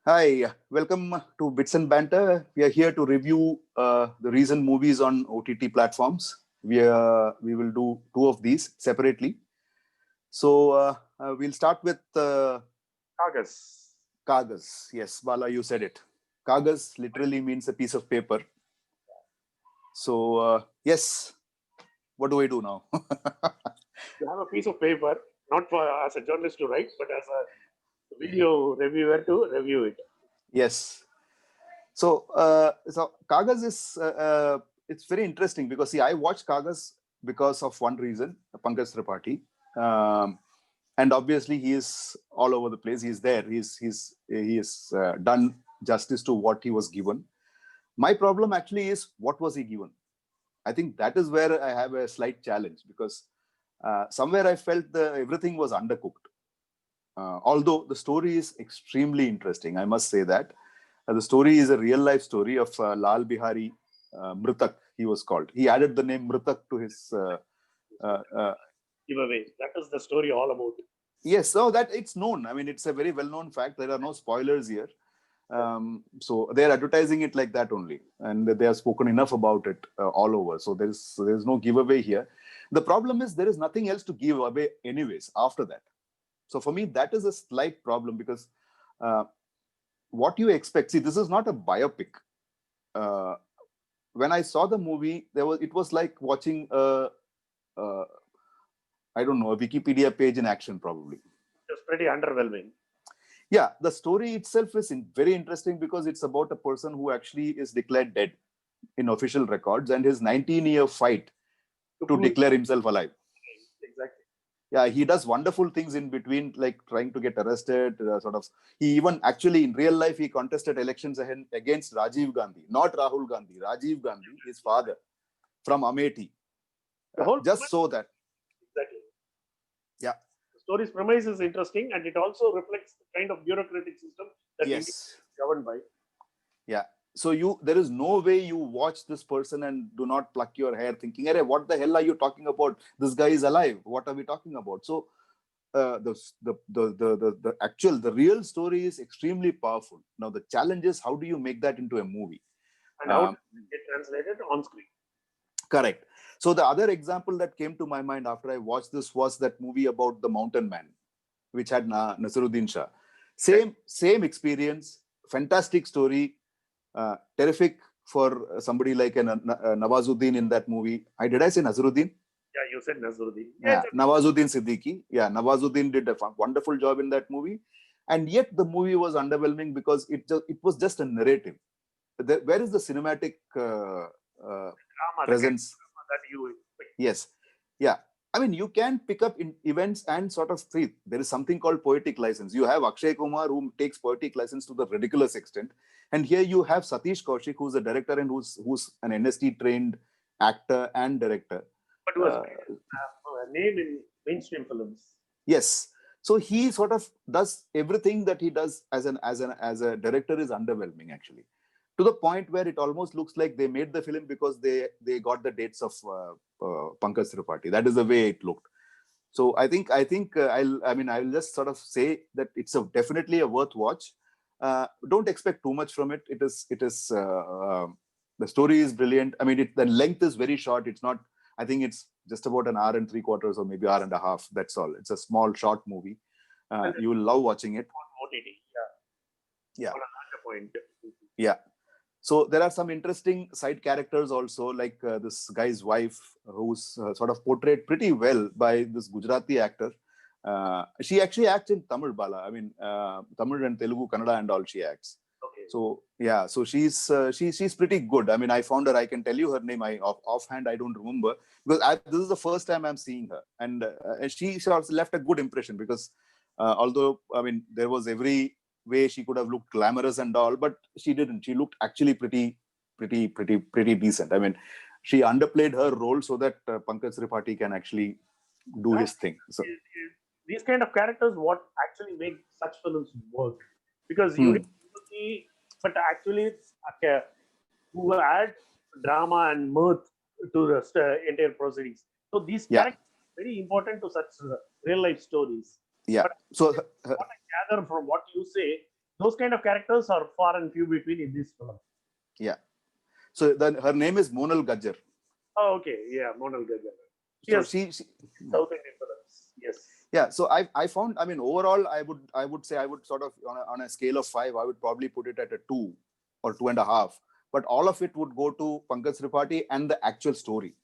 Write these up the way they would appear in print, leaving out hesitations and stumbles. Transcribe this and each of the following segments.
Hi, welcome to Bits and Banter. We are here to review the recent movies on OTT platforms. We will do two of these separately. So we'll start with Kagas. Kagas. Yes, Bala, you said it. Kagas literally means a piece of paper. So yes, what do I do now? You have a piece of paper, not for as a journalist to write, but as a video reviewer to review it. Yes. So Kagas is it's very interesting because see, I watched Kagas because of one reason, Pankaj Tripathi, and obviously he is all over the place. He's there. He is done justice to what he was given. My problem actually is what was he given. I think that is where I have a slight challenge because somewhere I felt everything was undercooked. Although the story is extremely interesting, I must say that the story is a real life story of Lal Bihari Mritak. He was called. He added the name Mritak to his. Uh, uh, Giveaway. That is the story all about. yes, so that it's known. I mean, it's a very well known fact. There are no spoilers here. So they're advertising it like that only, and they have spoken enough about it all over. So there's no giveaway here. The problem is there is nothing else to give away anyways after that. So for me, that is a slight problem because uh, what you expect. See, this is not a biopic. Uh, when I saw the movie, it was like watching a I don't know, a Wikipedia page in action probably. It's pretty underwhelming. Yeah, the story itself is very interesting because it's about a person who actually is declared dead in official records and his 19-year fight to declare himself alive. Exactly. Yeah, he does wonderful things in between, like trying to get arrested. He even actually in real life he contested elections against Rajiv Gandhi, not Rahul Gandhi, Rajiv Gandhi, his father from Amethi, The whole just so that. exactly. Yeah. The story's premise is interesting, and it also reflects the kind of bureaucratic system that India Yes. is governed by. Yeah. So there is no way you watch this person and do not pluck your hair thinking, "Hey, what the hell are you talking about? This guy is alive. What are we talking about?" So the real story is extremely powerful. Now the challenge is how do you make that into a movie? And how Um, does it get translated on screen? Correct. So the other example that came to my mind after I watched this was that movie about the Mountain Man, which had Nasaruddin Shah. Same experience, fantastic story, terrific for somebody like Nawazuddin in that movie. Did I say Nasaruddin? Yeah, you said Nazaruddin. Yeah, Yeah, Nawazuddin Siddiqui. Yeah, Nawazuddin did a wonderful job in that movie, and yet the movie was underwhelming because it was just a narrative. Where is the cinematic drama, the kind of presence? drama that you expect. Yes. Yeah. I mean, you can pick up in events and sort of see there is something called poetic license. You have Akshay Kumar who takes poetic license to the ridiculous extent, and here you have Satish Kaushik, who's a director and who's an NST trained actor and director. But was Uh, made a name in mainstream films. yes, so he sort of does everything that he does as a director is underwhelming actually, to the point where it almost looks like they made the film because they got the dates of Pankaj Tripathi. That is the way it looked. So I'll just sort of say that it's definitely a worth watch. Don't expect too much from it. The story is brilliant. I mean, the length is very short. It's not. I think it's just about an hour and three quarters or maybe hour and a half. That's all. It's a small, short movie. And You will love watching it. on OTT, yeah, Yeah, on a larger point. yeah. So there are some interesting side characters also, like this guy's wife, who's sort of portrayed pretty well by this Gujarati actor. She actually acts in Tamil, Bala. I mean, Tamil and Telugu, Kannada, and all she acts. Okay. So yeah, so she's pretty good. I mean, I found her. I can tell you her name. Offhand I don't remember because this is the first time I'm seeing her, and she also left a good impression because although I mean there was every way she could have looked glamorous and all, but she didn't. She looked actually pretty decent. I mean, she underplayed her role so that Pankaj Tripathi can actually do his thing. So These kind of characters, what actually make such films work? Because you need sympathy, but actually, okay, who add drama and mirth to the entire proceedings. So these yeah, characters are very important to such real life stories. yeah. But So what I gather from what you say, those kind of characters are far and few between in this film. Yeah. So then her name is Monal Gajjar. Oh, okay. Yeah, Monal Gajjar. So Yes, she South Indian films. Yes. yeah. So I found, I mean, overall, I would say I would sort of on a scale of 5, I would probably put it at a 2 or 2.5. But all of it would go to Pankaj Tripathi and the actual story,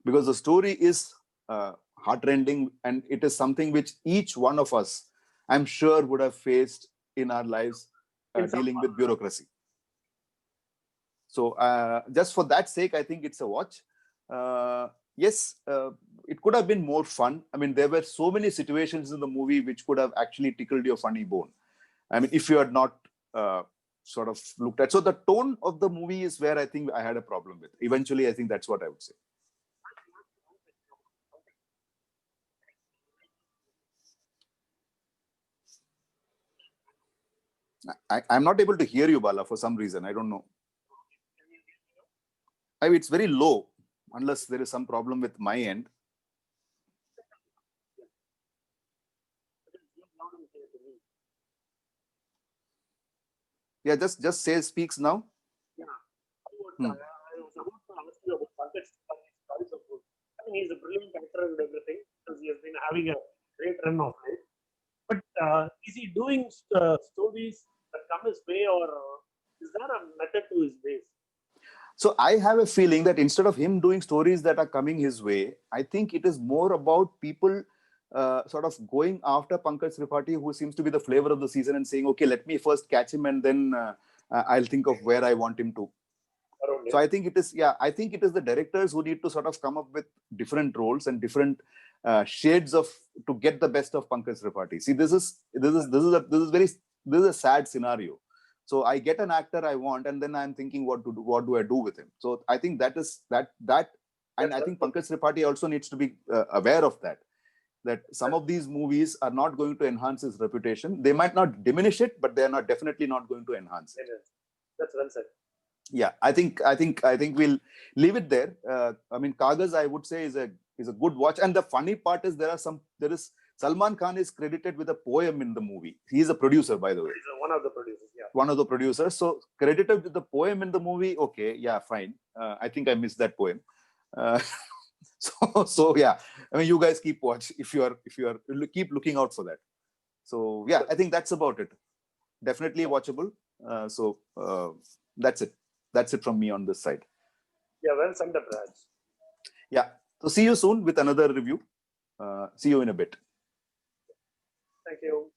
because the story is heartrending, and it is something which each one of us, I'm sure, would have faced in our lives, In some dealing with bureaucracy. So just for that sake, I think it's a watch. Yes, it could have been more fun. I mean, there were so many situations in the movie which could have actually tickled your funny bone. I mean, if you had not sort of looked at. So the tone of the movie is where I think I had a problem with. Eventually, I think that's what I would say. I'm not able to hear you, Bala, for some reason. I don't know. I mean, it's very low, unless there is some problem with my end. Yeah, just say speaks now. Yeah. Hmm. I was about to ask you about Pankaj Tripathi's choice of food. I mean, he's a brilliant actor and everything because he has been having a great run of it. But is he doing stories that come his way, or is there a method to his ways? So I have a feeling that instead of him doing stories that are coming his way, I think it is more about people sort of going after Pankaj Tripathi, who seems to be the flavor of the season, and saying, okay, let me first catch him, and then I'll think of where I want him to. Around So him? I think it is, yeah, I think it is the directors who need to sort of come up with different roles and different shades of, to get the best of Pankaj Tripathi. See, this is a sad scenario. So I get an actor I want, and then I'm thinking, what do I do with him? So I think that is that, and I think Pankaj Tripathi also needs to be aware of that. That some of these movies are not going to enhance his reputation. They might not diminish it, but they are not definitely not going to enhance it. That's well said. Yeah, I think we'll leave it there. I mean, Kaagaz, I would say, is a good watch. And the funny part is there is Salman Khan is credited with a poem in the movie. He is a producer, by the way. He's one of the producers. Yeah. One of the producers. So credited with the poem in the movie. Okay, yeah, fine. I think I missed that poem. So yeah, I mean, you guys keep watch if you are keep looking out for that. So yeah, I think that's about it. Definitely watchable. So that's it. That's it from me on this side. Yeah, well summed up, Raj. Yeah. So see you soon with another review. See you in a bit. Thank you.